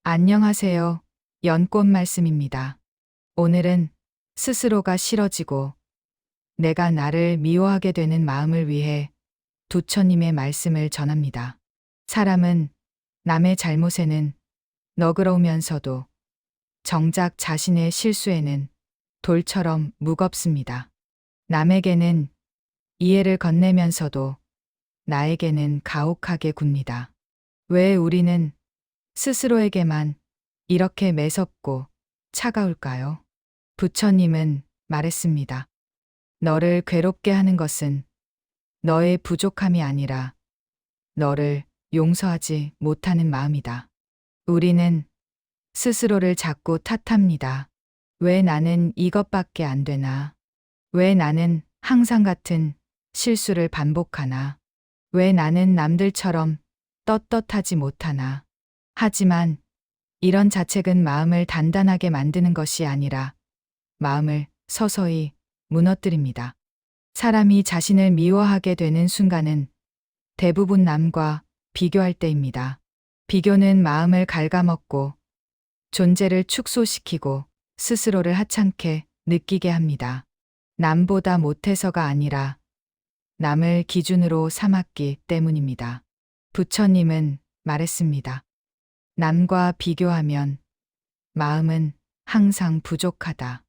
안녕하세요. 연꽃 말씀입니다. 오늘은 스스로가 싫어지고 내가 나를 미워하게 되는 마음을 위해 부처님의 말씀을 전합니다. 사람은 남의 잘못에는 너그러우면서도 정작 자신의 실수에는 돌처럼 무겁습니다. 남에게는 이해를 건네면서도 나에게는 가혹하게 굽니다. 왜 우리는 스스로에게만 이렇게 매섭고 차가울까요? 부처님은 말했습니다. 너를 괴롭게 하는 것은 너의 부족함이 아니라 너를 용서하지 못하는 마음이다. 우리는 스스로를 자꾸 탓합니다. 왜 나는 이것밖에 안 되나? 왜 나는 항상 같은 실수를 반복하나? 왜 나는 남들처럼 떳떳하지 못하나? 하지만 이런 자책은 마음을 단단하게 만드는 것이 아니라 마음을 서서히 무너뜨립니다. 사람이 자신을 미워하게 되는 순간은 대부분 남과 비교할 때입니다. 비교는 마음을 갉아먹고 존재를 축소시키고 스스로를 하찮게 느끼게 합니다. 남보다 못해서가 아니라 남을 기준으로 삼았기 때문입니다. 부처님은 말했습니다. 남과 비교하면 마음은 항상 부족하다.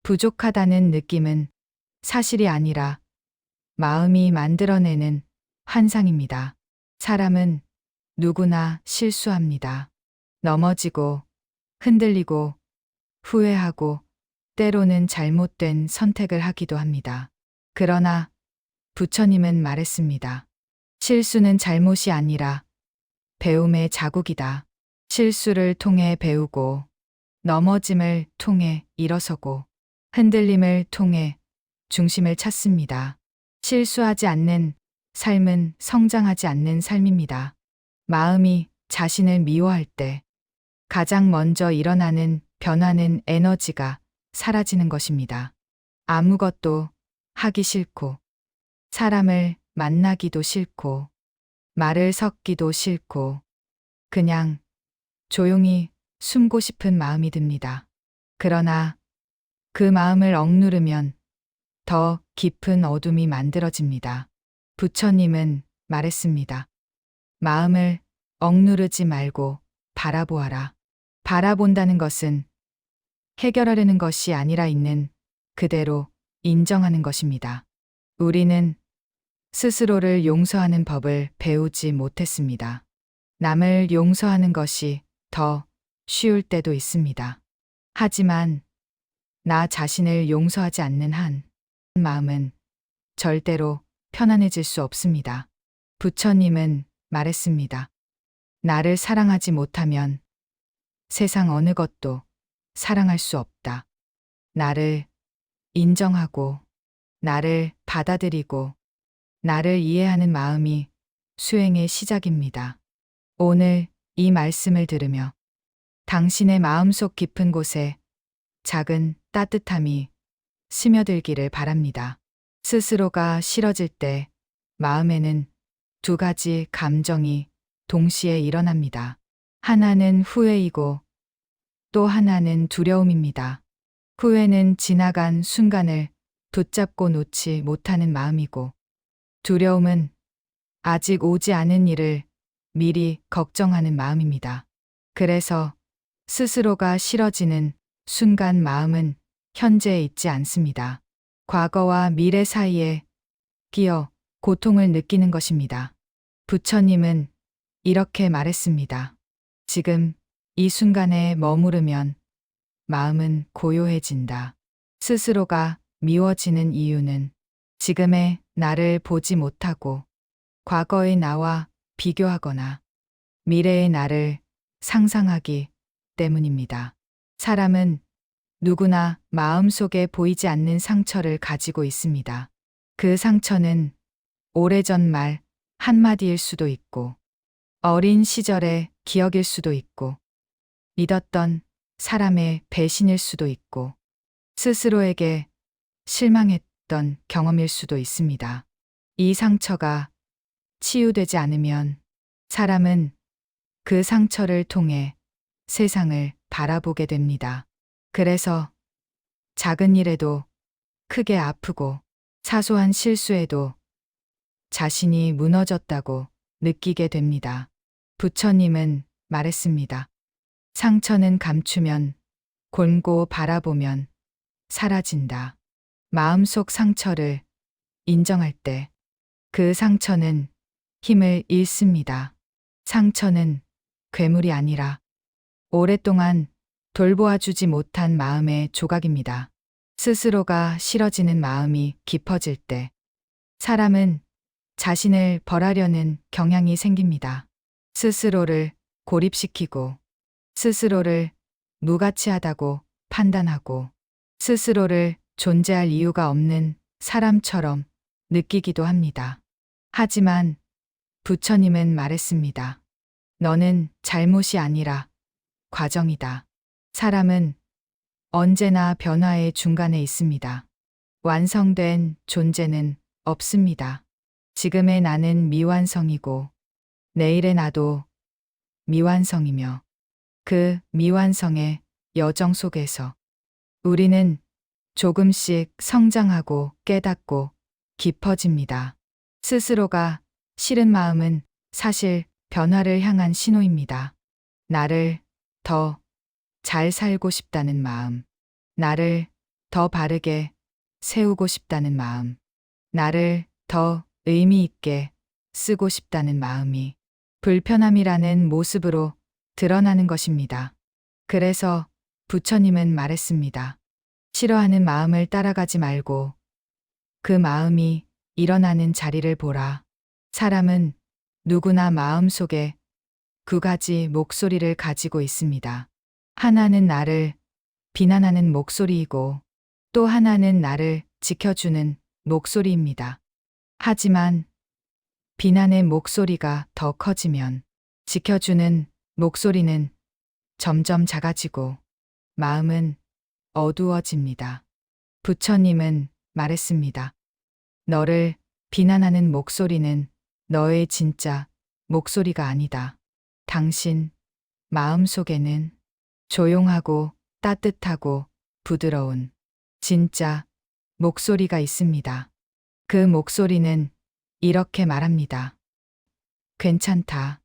부족하다는 느낌은 사실이 아니라 마음이 만들어내는 환상입니다. 사람은 누구나 실수합니다. 넘어지고 흔들리고 후회하고 때로는 잘못된 선택을 하기도 합니다. 그러나 부처님은 말했습니다. 실수는 잘못이 아니라 배움의 자국이다. 실수를 통해 배우고 넘어짐을 통해 일어서고 흔들림을 통해 중심을 찾습니다. 실수하지 않는 삶은 성장하지 않는 삶입니다. 마음이 자신을 미워할 때 가장 먼저 일어나는 변화는 에너지가 사라지는 것입니다. 아무것도 하기 싫고 사람을 만나기도 싫고 말을 섞기도 싫고 그냥 조용히 숨고 싶은 마음이 듭니다. 그러나 그 마음을 억누르면 더 깊은 어둠이 만들어집니다. 부처님은 말했습니다. 마음을 억누르지 말고 바라보아라. 바라본다는 것은 해결하려는 것이 아니라 있는 그대로 인정하는 것입니다. 우리는 스스로를 용서하는 법을 배우지 못했습니다. 남을 용서하는 것이 더 쉬울 때도 있습니다. 하지만 나 자신을 용서하지 않는 한 마음은 절대로 편안해질 수 없습니다. 부처님은 말했습니다. 나를 사랑하지 못하면 세상 어느 것도 사랑할 수 없다. 나를 인정하고 나를 받아들이고 나를 이해하는 마음이 수행의 시작입니다. 오늘 이 말씀을 들으며 당신의 마음속 깊은 곳에 작은 따뜻함이 스며들기를 바랍니다. 스스로가 싫어질 때 마음에는 두 가지 감정이 동시에 일어납니다. 하나는 후회이고 또 하나는 두려움입니다. 후회는 지나간 순간을 붙잡고 놓지 못하는 마음이고 두려움은 아직 오지 않은 일을 미리 걱정하는 마음입니다. 그래서 스스로가 싫어지는 순간 마음은 현재에 있지 않습니다. 과거와 미래 사이에 끼어 고통을 느끼는 것입니다. 부처님은 이렇게 말했습니다. 지금 이 순간에 머무르면 마음은 고요해진다. 스스로가 미워지는 이유는 지금의 나를 보지 못하고 과거의 나와 비교하거나 미래의 나를 상상하기 때문입니다. 사람은 누구나 마음속에 보이지 않는 상처를 가지고 있습니다. 그 상처는 오래전 말 한마디일 수도 있고 어린 시절의 기억일 수도 있고 믿었던 사람의 배신일 수도 있고 스스로에게 실망했던 경험일 수도 있습니다. 이 상처가 치유되지 않으면 사람은 그 상처를 통해 세상을 바라보게 됩니다. 그래서 작은 일에도 크게 아프고 사소한 실수에도 자신이 무너졌다고 느끼게 됩니다. 부처님은 말했습니다. 상처는 감추면 골고 바라보면 사라진다. 마음속 상처를 인정할 때 그 상처는 힘을 잃습니다. 상처는 괴물이 아니라 오랫동안 돌보아주지 못한 마음의 조각입니다. 스스로가 싫어지는 마음이 깊어질 때 사람은 자신을 벌하려는 경향이 생깁니다. 스스로를 고립시키고 스스로를 무가치하다고 판단하고 스스로를 존재할 이유가 없는 사람처럼 느끼기도 합니다. 하지만 부처님은 말했습니다. 너는 잘못이 아니라 과정이다. 사람은 언제나 변화의 중간에 있습니다. 완성된 존재는 없습니다. 지금의 나는 미완성이고 내일의 나도 미완성이며 그 미완성의 여정 속에서 우리는 조금씩 성장하고 깨닫고 깊어집니다. 스스로가 싫은 마음은 사실 변화를 향한 신호입니다. 나를 더 잘 살고 싶다는 마음, 나를 더 바르게 세우고 싶다는 마음, 나를 더 의미 있게 쓰고 싶다는 마음이 불편함이라는 모습으로 드러나는 것입니다. 그래서 부처님은 말했습니다. 싫어하는 마음을 따라가지 말고 그 마음이 일어나는 자리를 보라. 사람은 누구나 마음속에 두 가지 목소리를 가지고 있습니다. 하나는 나를 비난하는 목소리이고 또 하나는 나를 지켜주는 목소리입니다. 하지만 비난의 목소리가 더 커지면 지켜주는 목소리는 점점 작아지고 마음은 어두워집니다. 부처님은 말했습니다. 너를 비난하는 목소리는 너의 진짜 목소리가 아니다. 당신 마음속에는 조용하고 따뜻하고 부드러운 진짜 목소리가 있습니다. 그 목소리는 이렇게 말합니다. 괜찮다.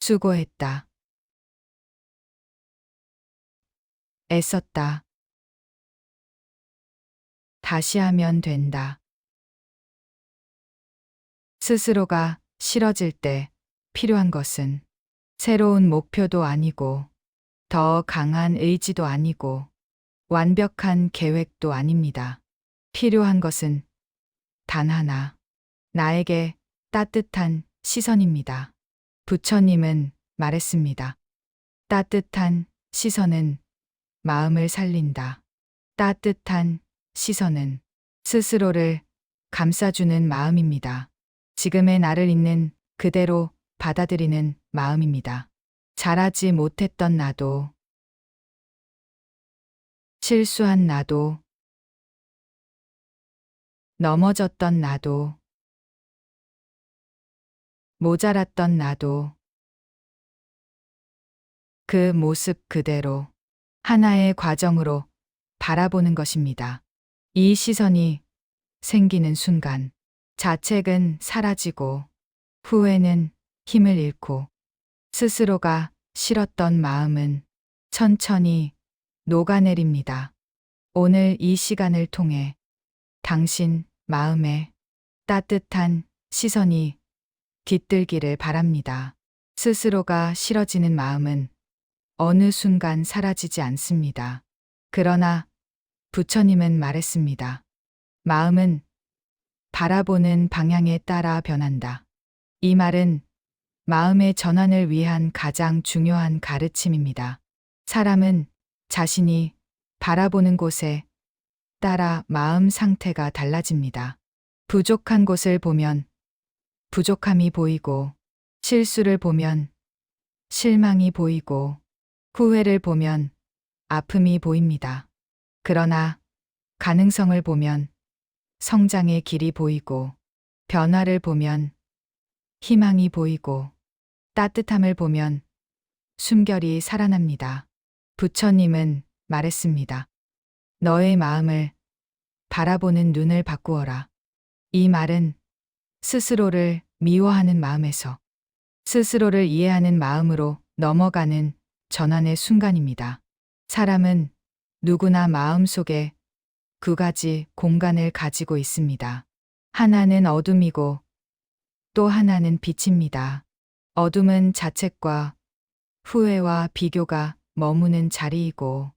수고했다. 애썼다. 다시 하면 된다. 스스로가 싫어질 때 필요한 것은 새로운 목표도 아니고 더 강한 의지도 아니고 완벽한 계획도 아닙니다. 필요한 것은 단 하나, 나에게 따뜻한 시선입니다. 부처님은 말했습니다. 따뜻한 시선은 마음을 살린다. 따뜻한 시선은 스스로를 감싸주는 마음입니다. 지금의 나를 있는 그대로 받아들이는 마음입니다. 잘하지 못했던 나도, 실수한 나도, 넘어졌던 나도, 모자랐던 나도, 그 모습 그대로 하나의 과정으로 바라보는 것입니다. 이 시선이 생기는 순간 자책은 사라지고 후회는 힘을 잃고 스스로가 싫었던 마음은 천천히 녹아내립니다. 오늘 이 시간을 통해 당신 마음에 따뜻한 시선이 깃들기를 바랍니다. 스스로가 싫어지는 마음은 어느 순간 사라지지 않습니다. 그러나 부처님은 말했습니다. 마음은 바라보는 방향에 따라 변한다. 이 말은 마음의 전환을 위한 가장 중요한 가르침입니다. 사람은 자신이 바라보는 곳에 따라 마음 상태가 달라집니다. 부족한 곳을 보면 부족함이 보이고, 실수를 보면 실망이 보이고, 후회를 보면 아픔이 보입니다. 그러나 가능성을 보면 성장의 길이 보이고, 변화를 보면 희망이 보이고, 따뜻함을 보면 숨결이 살아납니다. 부처님은 말했습니다. 너의 마음을 바라보는 눈을 바꾸어라. 이 말은 스스로를 미워하는 마음에서 스스로를 이해하는 마음으로 넘어가는 전환의 순간입니다. 사람은 누구나 마음속에 두 가지 공간을 가지고 있습니다. 하나는 어둠이고 또 하나는 빛입니다. 어둠은 자책과 후회와 비교가 머무는 자리이고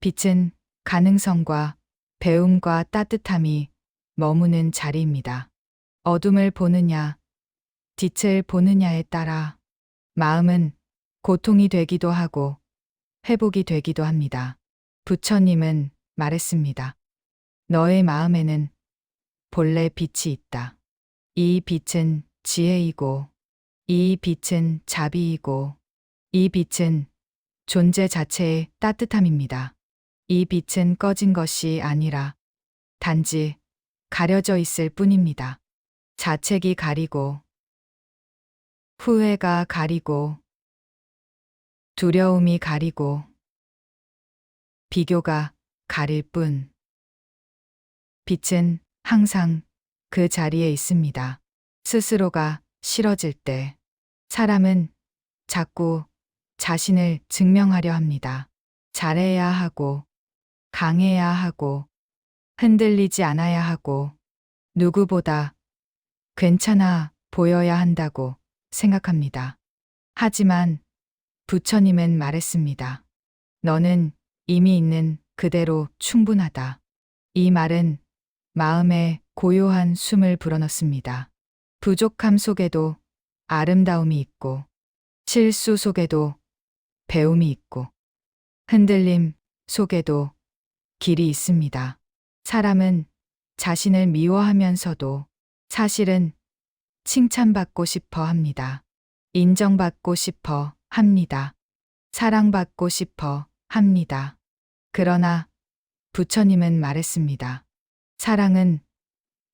빛은 가능성과 배움과 따뜻함이 머무는 자리입니다. 어둠을 보느냐, 빛을 보느냐에 따라 마음은 고통이 되기도 하고 회복이 되기도 합니다. 부처님은 말했습니다. 너의 마음에는 본래 빛이 있다. 이 빛은 지혜이고, 이 빛은 자비이고, 이 빛은 존재 자체의 따뜻함입니다. 이 빛은 꺼진 것이 아니라 단지 가려져 있을 뿐입니다. 자책이 가리고, 후회가 가리고, 두려움이 가리고, 비교가 가릴 뿐. 빛은 항상 그 자리에 있습니다. 스스로가 싫어질 때 사람은 자꾸 자신을 증명하려 합니다. 잘해야 하고, 강해야 하고, 흔들리지 않아야 하고, 누구보다 괜찮아 보여야 한다고 생각합니다. 하지만 부처님은 말했습니다. 너는 이미 있는 그대로 충분하다. 이 말은 마음에 고요한 숨을 불어넣습니다. 부족함 속에도 아름다움이 있고, 실수 속에도 배움이 있고, 흔들림 속에도 길이 있습니다. 사람은 자신을 미워하면서도 사실은 칭찬받고 싶어 합니다. 인정받고 싶어 합니다. 사랑받고 싶어 합니다. 그러나 부처님은 말했습니다. 사랑은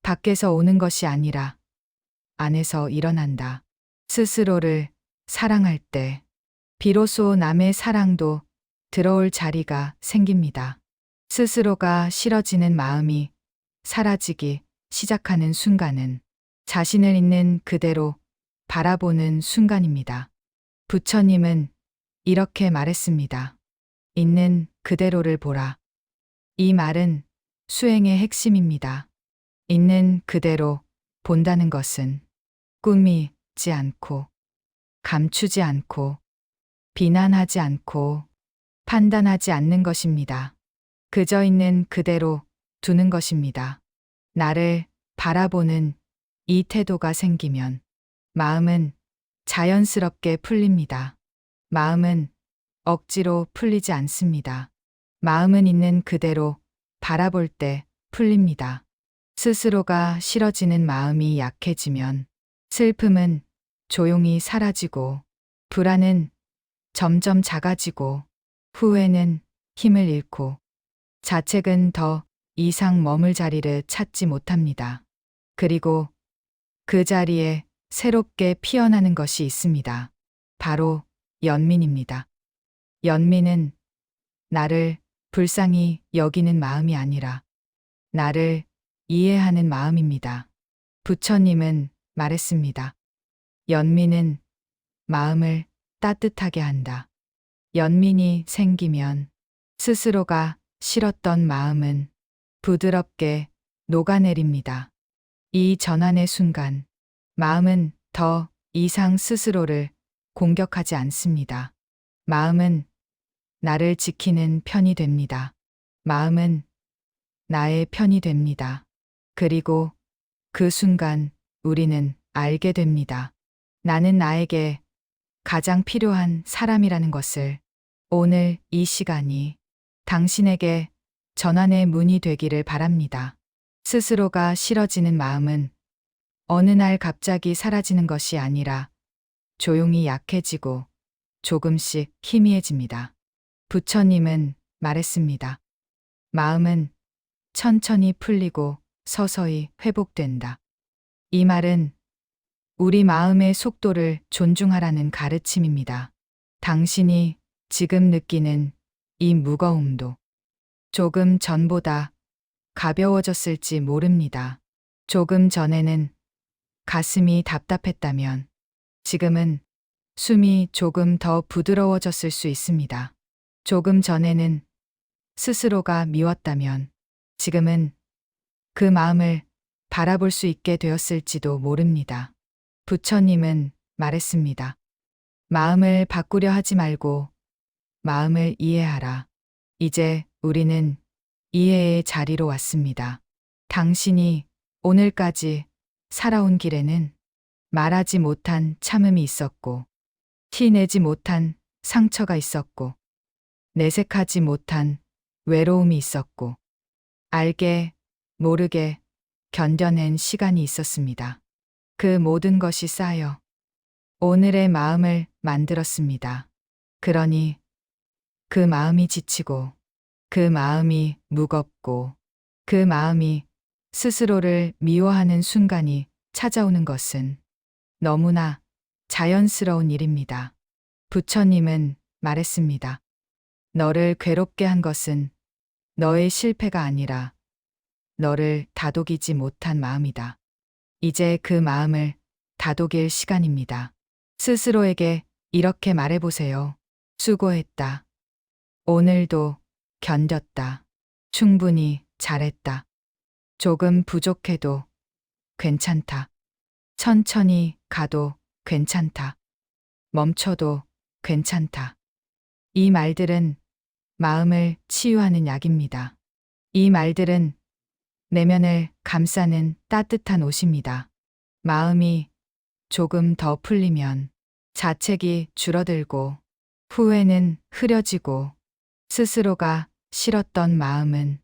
밖에서 오는 것이 아니라 안에서 일어난다. 스스로를 사랑할 때 비로소 남의 사랑도 들어올 자리가 생깁니다. 스스로가 싫어지는 마음이 사라지기 시작하는 순간은 자신을 있는 그대로 바라보는 순간입니다. 부처님은 이렇게 말했습니다. 있는 그대로를 보라. 이 말은 수행의 핵심입니다. 있는 그대로 본다는 것은 꾸미지 않고, 감추지 않고, 비난하지 않고, 판단하지 않는 것입니다. 그저 있는 그대로 두는 것입니다. 나를 바라보는 이 태도가 생기면 마음은 자연스럽게 풀립니다. 마음은 억지로 풀리지 않습니다. 마음은 있는 그대로 바라볼 때 풀립니다. 스스로가 싫어지는 마음이 약해지면 슬픔은 조용히 사라지고, 불안은 점점 작아지고, 후회는 힘을 잃고, 자책은 더 이상 머물 자리를 찾지 못합니다. 그리고 그 자리에 새롭게 피어나는 것이 있습니다. 바로 연민입니다. 연민은 나를 불쌍히 여기는 마음이 아니라 나를 이해하는 마음입니다. 부처님은 말했습니다. 연민은 마음을 따뜻하게 한다. 연민이 생기면 스스로가 싫었던 마음은 부드럽게 녹아내립니다. 이 전환의 순간, 마음은 더 이상 스스로를 공격하지 않습니다. 마음은 나를 지키는 편이 됩니다. 마음은 나의 편이 됩니다. 그리고 그 순간 우리는 알게 됩니다. 나는 나에게 가장 필요한 사람이라는 것을. 오늘 이 시간이 당신에게 전환의 문이 되기를 바랍니다. 스스로가 싫어지는 마음은 어느 날 갑자기 사라지는 것이 아니라 조용히 약해지고 조금씩 희미해집니다. 부처님은 말했습니다. 마음은 천천히 풀리고 서서히 회복된다. 이 말은 우리 마음의 속도를 존중하라는 가르침입니다. 당신이 지금 느끼는 이 무거움도 조금 전보다 가벼워졌을지 모릅니다. 조금 전에는 가슴이 답답했다면 지금은 숨이 조금 더 부드러워졌을 수 있습니다. 조금 전에는 스스로가 미웠다면 지금은 그 마음을 바라볼 수 있게 되었을지도 모릅니다. 부처님은 말했습니다. 마음을 바꾸려 하지 말고 마음을 이해하라. 이제 우리는 이해의 자리로 왔습니다. 당신이 오늘까지 살아온 길에는 말하지 못한 참음이 있었고, 티내지 못한 상처가 있었고, 내색하지 못한 외로움이 있었고, 알게 모르게 견뎌낸 시간이 있었습니다. 그 모든 것이 쌓여 오늘의 마음을 만들었습니다. 그러니 그 마음이 지치고, 그 마음이 무겁고, 그 마음이 스스로를 미워하는 순간이 찾아오는 것은 너무나 자연스러운 일입니다. 부처님은 말했습니다. 너를 괴롭게 한 것은 너의 실패가 아니라 너를 다독이지 못한 마음이다. 이제 그 마음을 다독일 시간입니다. 스스로에게 이렇게 말해보세요. 수고했다. 오늘도 견뎠다. 충분히 잘했다. 조금 부족해도 괜찮다. 천천히 가도 괜찮다. 멈춰도 괜찮다. 이 말들은 마음을 치유하는 약입니다. 이 말들은 내면을 감싸는 따뜻한 옷입니다. 마음이 조금 더 풀리면 자책이 줄어들고 후회는 흐려지고 스스로가 싫었던 마음은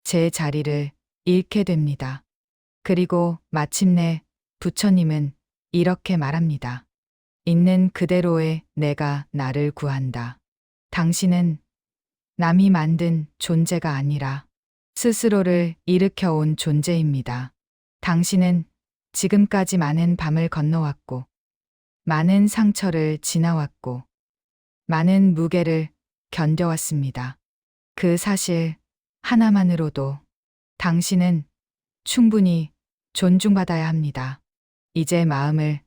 제 자리를 잃게 됩니다. 그리고 마침내 부처님은 이렇게 말합니다. 있는 그대로의 내가 나를 구한다. 당신은 남이 만든 존재가 아니라 스스로를 일으켜온 존재입니다. 당신은 지금까지 많은 밤을 건너왔고, 많은 상처를 지나왔고, 많은 무게를 견뎌왔습니다. 그 사실 하나만으로도 당신은 충분히 존중받아야 합니다. 이제 마음을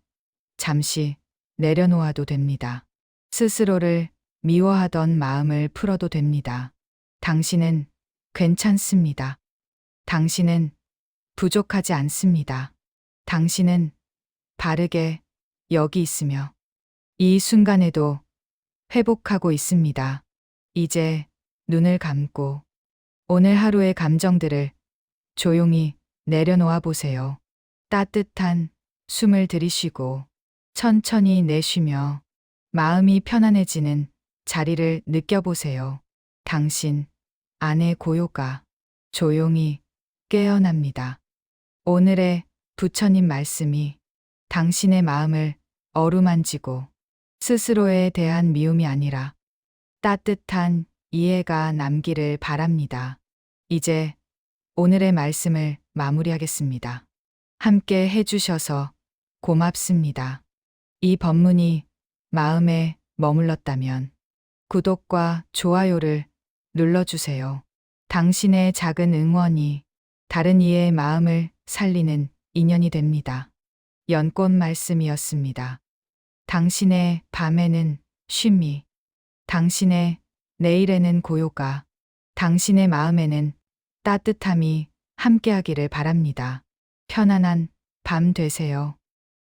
잠시 내려놓아도 됩니다. 스스로를 미워하던 마음을 풀어도 됩니다. 당신은 괜찮습니다. 당신은 부족하지 않습니다. 당신은 바르게 여기 있으며 이 순간에도 회복하고 있습니다. 이제 눈을 감고 오늘 하루의 감정들을 조용히 내려놓아 보세요. 따뜻한 숨을 들이쉬고 천천히 내쉬며 마음이 편안해지는 자리를 느껴보세요. 당신 안의 고요가 조용히 깨어납니다. 오늘의 부처님 말씀이 당신의 마음을 어루만지고 스스로에 대한 미움이 아니라 따뜻한 이해가 남기를 바랍니다. 이제 오늘의 말씀을 마무리하겠습니다. 함께 해주셔서 고맙습니다. 이 법문이 마음에 머물렀다면 구독과 좋아요를 눌러주세요. 당신의 작은 응원이 다른 이의 마음을 살리는 인연이 됩니다. 연꽃 말씀이었습니다. 당신의 밤에는 쉼이, 당신의 내일에는 고요가, 당신의 마음에는 따뜻함이 함께하기를 바랍니다. 편안한 밤 되세요.